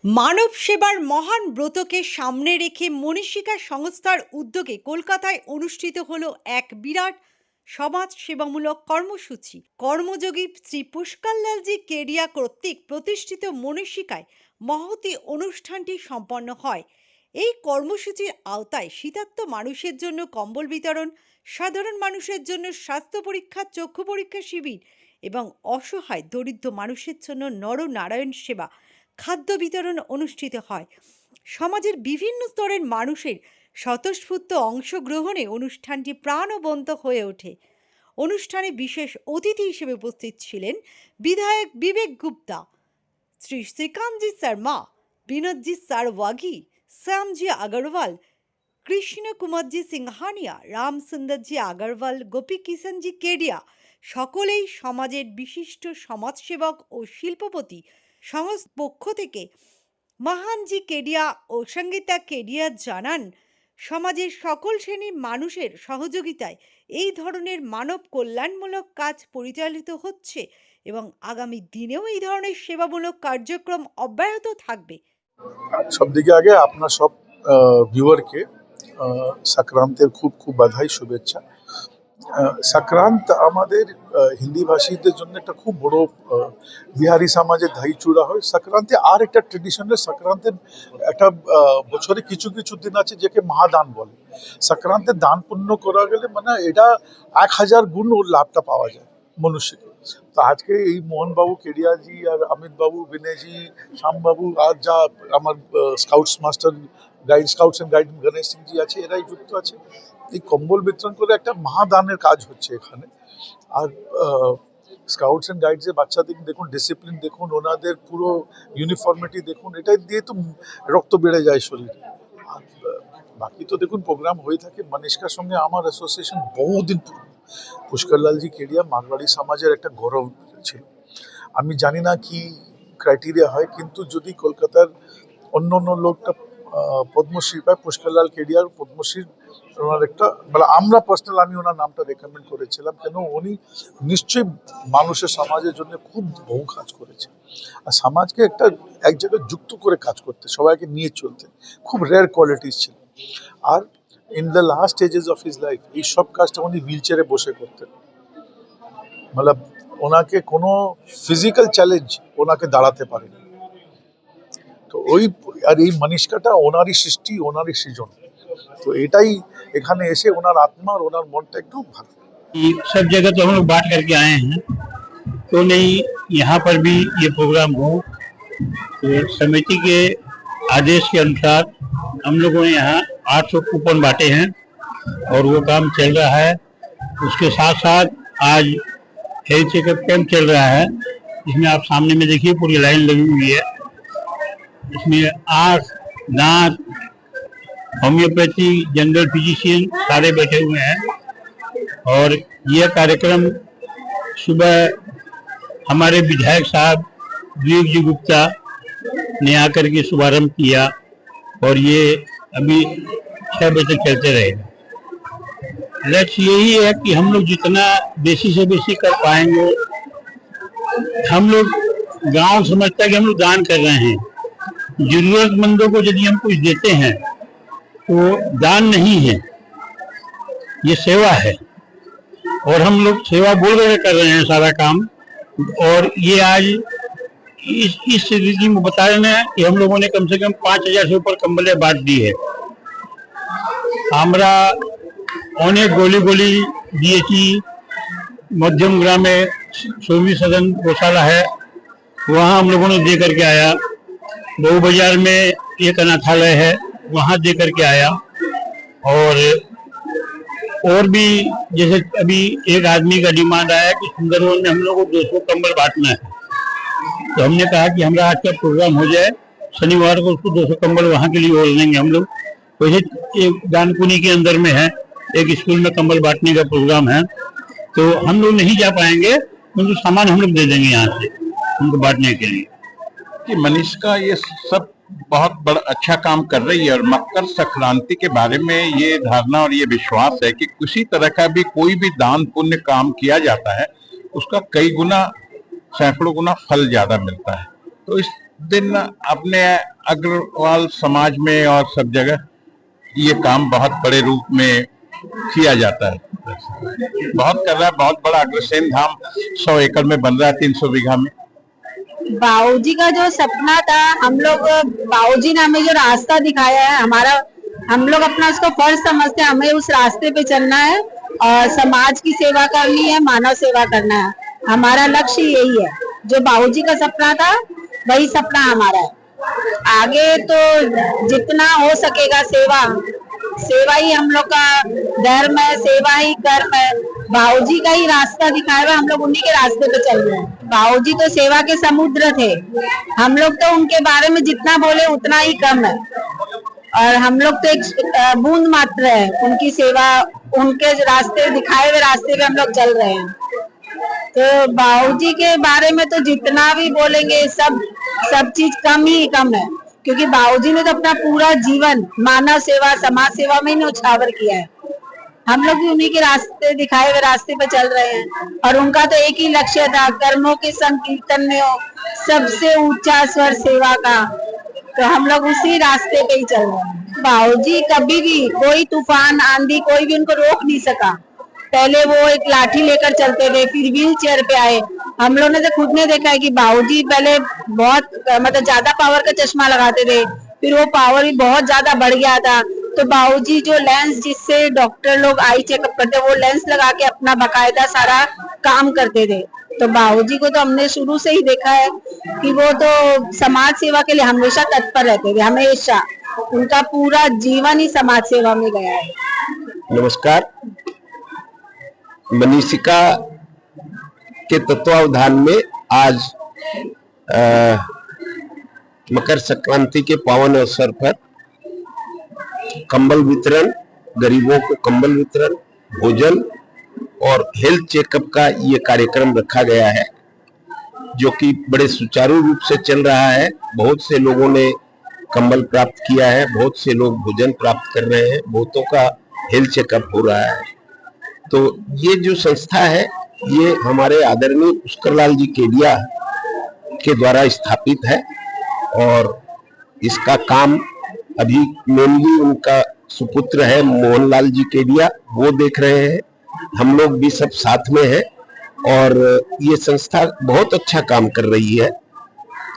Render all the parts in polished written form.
মানব সেবার মহান ব্রতকে সামনে রেখে মনীষিকা সংস্থার উদ্যোগে কলকাতায় অনুষ্ঠিত হলো এক বিরাট সমাজ সেবামূলক কর্মসূচি। কর্মযোগী শ্রী পুষ্করলালজি কেডিয়া কর্তৃক প্রতিষ্ঠিত মনীষিকায় মহতী অনুষ্ঠানটি সম্পন্ন হয়। এই কর্মসূচির আওতায় শীতার্ত মানুষের জন্য কম্বল বিতরণ, সাধারণ মানুষের জন্য স্বাস্থ্য পরীক্ষা, চক্ষু পরীক্ষা শিবির এবং অসহায় দরিদ্র মানুষের জন্য নরনারায়ণ সেবা, খাদ্য বিতরণ অনুষ্ঠিত হয়। সমাজের বিভিন্ন স্তরের মানুষের স্বতঃস্ফূর্ত অংশগ্রহণে অনুষ্ঠানটি প্রাণবন্ত হয়ে ওঠে। অনুষ্ঠানে বিশেষ অতিথি হিসেবে উপস্থিত ছিলেন বিধায়ক বিবেক গুপ্তা, শ্রী শ্রীকান্তজি শর্মা, বিনোদজি সারওয়াগি, শ্যামজি আগরওয়াল, কৃষ্ণ কুমারজি সিংহানিয়া, রামসুন্দরজি আগরওয়াল, গোপী কিষণজি কেডিয়া। সকলেই সমাজের বিশিষ্ট সমাজসেবক ও শিল্পপতি সংস্থা পক্ষ থেকে মহানজি কেডিয়া ও সঙ্গীতা কেডিয়া জানান, সমাজের সকল শ্রেণীর মানুষের সহযোগিতায় এই ধরনের মানব কল্যাণমূলক কাজ পরিচালিত হচ্ছে এবং আগামী দিনেও এই ধরনের সেবামূলক কার্যক্রম অব্যাহত থাকবে। সবদিকে আগে আপনার সব ভিউয়ারকে সংক্রান্তের খুব খুব বাধাই, শুভেচ্ছা। সংক্রান্ত আমাদের হিন্দি ভাষীদের জন্য একটা খুব বড় বিহারি সমাজের ধাই চূড়া হয়। সংক্রান্তি আর একটা ট্রেডিশনাল, সংক্রান্তের একটা বছরে কিছু কিছু দিন আছে যাকে মহাদান বলে। সংক্রান্তের দান পুণ্য করা গেলে মানে এটা 1000 গুণ ওর লাভটা পাওয়া যায় মনুষ্যকে। তো আজকে এই মোহনবাবু কেডিয়াজি আর অমিতবাবু, বিনয়জি, শ্যামবাবু আর যা আমার scouts master guide, scouts and guide Ganesh Singhji আছে, এরাই যুক্ত আছে। এই কম্বল বিতরণ করে একটা মহাদানের কাজ হচ্ছে এখানে। আর স্কাউটস অ্যান্ড গাইডসের বাচ্চাদের দেখুন, ডিসিপ্লিন দেখুন, ওনাদের পুরো ইউনিফর্মিটি দেখুন, এটাই দিয়ে তো রক্ত বেড়ে যায় শরীরে। আর বাকি তো দেখুন প্রোগ্রাম হয়ে থাকে। মনীষকার সঙ্গে আমার অ্যাসোসিয়েশন বহুদিন পুরনো। পুষ্করলালজি কেডিয়া মারওয়াড়ি সমাজের একটা গৌরব ছিল। আমি জানি না কি ক্রাইটেরিয়া হয়, কিন্তু যদি কলকাতার অন্য অন্য লোকটা পদ্মশ্রী পায়, পুষ্করলাল কেডিয়ার পদ্মশ্রী ওনার একটা মানে আমরা পার্সোনাল আমি ওনার নামটা রেকমেন্ড করেছিলাম, কেন উনি নিশ্চয়ই মানুষের সমাজের জন্য খুব বহু কাজ করেছে। আর সমাজকে একটা এক জায়গায় যুক্ত করে কাজ করতে, সবাইকে নিয়ে চলতে খুব রেয়ার কোয়ালিটিস ছিল। আর in the last stages of his life এই সব কাজটা উনি হুইল চেয়ারে বসে করতেন। মানে ওনাকে কোনো ফিজিক্যাল চ্যালেঞ্জ ওনাকে দাঁড়াতে পারেনি। তো ওই আর এই মনীষকাটা ওনারই সৃষ্টি, ওনারই সৃজন। तो এটাই এখানে এসে ওনার আত্মা और ওনার মনটা একটু ভালো। सब जगह तो हम लोग बांट करके आए हैं, तो नहीं यहाँ पर भी ये प्रोग्राम हो। तो समिति के आदेश के अनुसार हम लोगों ने यहाँ 800 कूपन बांटे हैं और वो काम चल रहा है। उसके साथ साथ आज हेल्थ चेकअप कैंप चल रहा है, इसमें आप सामने में देखिए पूरी लाइन लगी हुई है। इसमें आँख, दांत, होम्योपैथी, जनरल फिजिशियन सारे बैठे हुए हैं। और यह कार्यक्रम सुबह हमारे विधायक साहब विवेक जी गुप्ता ने आकर के शुभारंभ किया और ये अभी 6 बजे तक चलते रहेगा। लक्ष्य यही है कि हम लोग जितना बेसी से बेसी कर पाएंगे। हम लोग गांव समझता है कि हम लोग दान कर रहे हैं, जरूरतमंदों को यदि हम कुछ देते हैं तो दान नहीं है, ये सेवा है। और हम लोग सेवा बोल रहे कर रहे हैं सारा काम। और ये आज इस रीति में बता रहे हैं कि हम लोगों ने कम से कम 5000 से ऊपर कंबलें बांट दी है। আমরা অনেক গলি গলি দিয়েছি। मध्यम ग्राम में सोमी सदन गौशाला है, वहाँ हम लोगों ने दे करके आया। बहु बाजार में एक अनाथालय है, वहाँ दे करके आया। और भी जैसे अभी एक आदमी का डिमांड आया कि सुंदरवन में हम लोग को 200 कंबल बांटना है, तो हमने कहा कि हमारा आज का प्रोग्राम हो जाए, शनिवार को उसको 200 कंबल वहाँ के लिए बोल देंगे हम लोग। वैसे एक दानपुनी के अंदर में है, एक स्कूल में कंबल बांटने का प्रोग्राम है, तो हम लोग नहीं जा पाएंगे, किंतु सामान हम लोग दे देंगे यहाँ से उनको बांटने के लिए। कि मनीषका ये सब बहुत बड़ा अच्छा काम कर रही है और मकर संक्रांति के बारे में ये धारणा और ये विश्वास है कि किसी तरह का भी कोई भी दान पुण्य काम किया जाता है उसका कई गुना, सैकड़ों गुना फल ज्यादा मिलता है। तो इस दिन अपने अग्रवाल समाज में और सब जगह ये काम बहुत बड़े रूप में किया जाता है। बहुत कर रहा है, बहुत बड़ा अग्रसेन धाम 100 एकड़ में बन रहा है, 300 बीघा में। बाबूजी का जो सपना था, हम लोग बाबूजी ने हमें जो रास्ता दिखाया है, हम लोग अपना उसको फर्ज समझते हैं। हमें उस रास्ते पे चलना है और समाज की सेवा करनी है, मानव सेवा करना है। हमारा लक्ष्य यही है। जो बाबूजी का सपना था वही सपना हमारा है। आगे तो जितना हो सकेगा सेवा ही हम लोग का धर्म है, सेवा ही कर्म है। बाबूजी का ही रास्ता दिखाया हुआ, हम लोग उन्हीं के रास्ते पे चल रहे हैं। बाबूजी तो सेवा के समुद्र थे, हम लोग तो उनके बारे में जितना बोले उतना ही कम है। और हम लोग तो एक बूंद मात्र है उनकी सेवा, उनके रास्ते दिखाए हुए रास्ते पे हम लोग चल रहे हैं। तो बाबूजी के बारे में तो जितना भी बोलेंगे सब चीज कम ही कम है, क्योंकि बाबूजी ने तो अपना पूरा जीवन मानव सेवा, समाज सेवा में ही न्यौछावर किया है। हम लोग भी उन्हीं के रास्ते दिखाए हुए रास्ते पे चल रहे हैं। और उनका तो एक ही लक्ष्य था, कर्मों के संकीर्तन में हो सबसे ऊंचा स्वर सेवा का। तो हम लोग उसी रास्ते पे ही चल रहे हैं। बाबूजी कभी भी कोई तूफान आंधी कोई भी उनको रोक नहीं सका। पहले वो एक लाठी लेकर चलते थे, फिर व्हील चेयर पे आए। हम लोगों ने तो खुद ने देखा है कि बाबूजी पहले बहुत मतलब ज्यादा पावर का चश्मा लगाते थे, फिर वो पावर भी बहुत ज्यादा बढ़ गया था। तो बाबूजी जो लेंस जिससे डॉक्टर लोग आई चेकअप करते, वो लेंस लगा के अपना बकायदा सारा काम करते थे। तो बाबूजी को तो हमने शुरू से ही देखा है कि वो तो समाज सेवा के लिए हमेशा तत्पर रहते थे। हमेशा उनका पूरा जीवन ही समाज सेवा में गया है। नमस्कार। मनीषिका के तत्वावधान में आज मकर संक्रांति के पावन अवसर पर कंबल वितरण, गरीबों को कंबल वितरण, भोजन और हेल्थ चेकअप का ये कार्यक्रम रखा गया है, जो कि बड़े सुचारू रूप से चल रहा है। बहुत से लोगों ने कंबल प्राप्त किया है, बहुत से लोग भोजन प्राप्त कर रहे हैं, बहुतों का हेल्थ चेकअप हो रहा है। तो ये जो संस्था है ये हमारे आदरणीय पुष्करलाल जी केडिया के द्वारा स्थापित है और इसका काम अभी मेनली उनका सुपुत्र है मोहनलाल जी केडिया, वो देख रहे हैं। हम लोग भी सब साथ में हैं और ये संस्था बहुत अच्छा काम कर रही है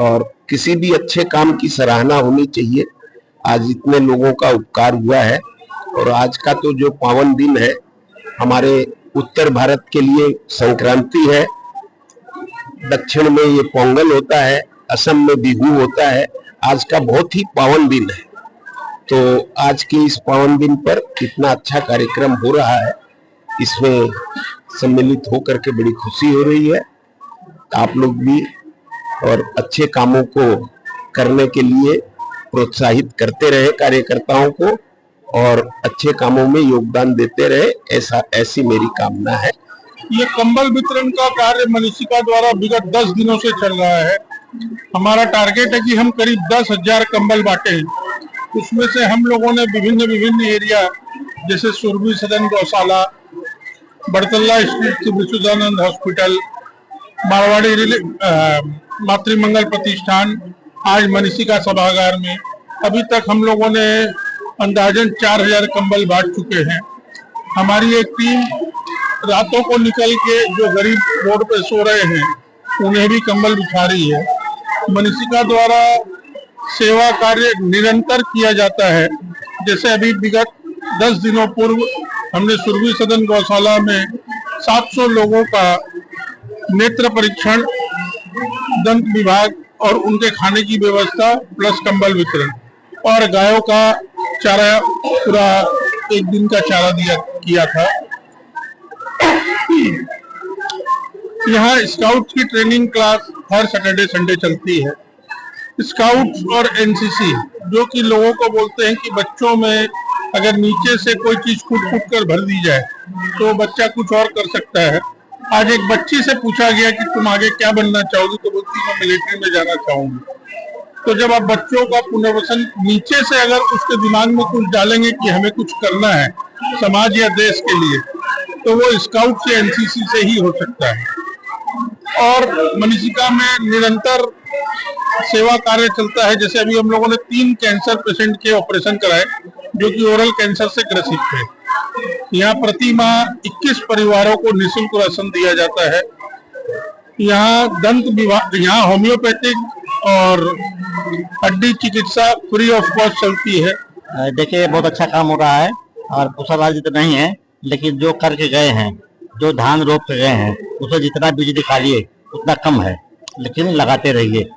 और किसी भी अच्छे काम की सराहना होनी चाहिए। आज इतने लोगों का उपकार हुआ है और आज का तो जो पावन दिन है, हमारे उत्तर भारत के लिए संक्रांति है, दक्षिण में ये पोंगल होता है, असम में बिहू होता है। आज का बहुत ही पावन दिन है। तो आज के इस पावन दिन पर इतना अच्छा कार्यक्रम हो रहा है, इसमें सम्मिलित होकर के बड़ी खुशी हो रही है। आप लोग भी और अच्छे कामों को करने के लिए प्रोत्साहित करते रहे कार्यकर्ताओं को और अच्छे कामों में योगदान देते रहे, ऐसी मेरी कामना है। ये कंबल वितरण का कार्य मनीषिका द्वारा विगत 10 दिनों से चल रहा है। हमारा टारगेट है कि हम करीब 10,000 कंबल बांटे हैं। उसमें से हम लोगों ने विभिन्न एरिया जैसे सुरभि सदन गौशाला, बड़तल्ला स्ट्रीट विश्वदानंद हॉस्पिटल, मारवाड़ी मातृमंगल प्रतिष्ठान, आज मनीषिका सभागार में अभी तक हम लोगों ने अंदाजन 4,000 कंबल बांट चुके हैं। हमारी एक टीम रातों को निकल के जो गरीब रोड पे सो रहे हैं उन्हें भी कंबल बिछा रही है। मनीषिका द्वारा सेवा कार्य निरंतर किया जाता है। जैसे अभी विगत 10 दिनों पूर्व हमने सुरभि सदन गौशाला में 700 लोगों का नेत्र परीक्षण, दंत विभाग और उनके खाने की व्यवस्था प्लस कंबल वितरण और गायों का चारा, पूरा एक दिन का चारा किया था। यहाँ स्काउट्स की ट्रेनिंग क्लास हर सैटरडे संडे चलती है। स्काउट्स और एनसीसी जो कि लोगों को बोलते हैं कि बच्चों में अगर नीचे से कोई चीज कूट कर भर दी जाए तो बच्चा कुछ और कर सकता है। आज एक बच्ची से पूछा गया कि तुम आगे क्या बनना चाहोगी, तो बोलती मैं मिलिट्री में जाना चाहूंगी। तो जब आप बच्चों का पुनर्वसन नीचे से अगर उसके दिमाग में कुछ डालेंगे कि हमें कुछ करना है समाज या देश के लिए, तो वो स्काउट से एनसीसी से ही हो सकता है। और मनीषिका में निरंतर सेवा कार्य चलता है। जैसे अभी हम लोगों ने 3 कैंसर पेशेंट के ऑपरेशन कराए जो कि ओरल कैंसर से ग्रसित थे। यहाँ प्रति माह 21 परिवारों को निःशुल्क राशन दिया जाता है। यहाँ दंत विभाग, यहाँ होम्योपैथिक और हड्डी चिकित्सा फ्री ऑफ कॉस्ट चलती है। देखिए बहुत अच्छा काम हो रहा है और पुष्पाबाजी तो नहीं है, लेकिन जो करके गए हैं, जो धान रोप के गए हैं, उसमें जितना बीज निकालिए उतना कम है, लेकिन लगाते रहिए।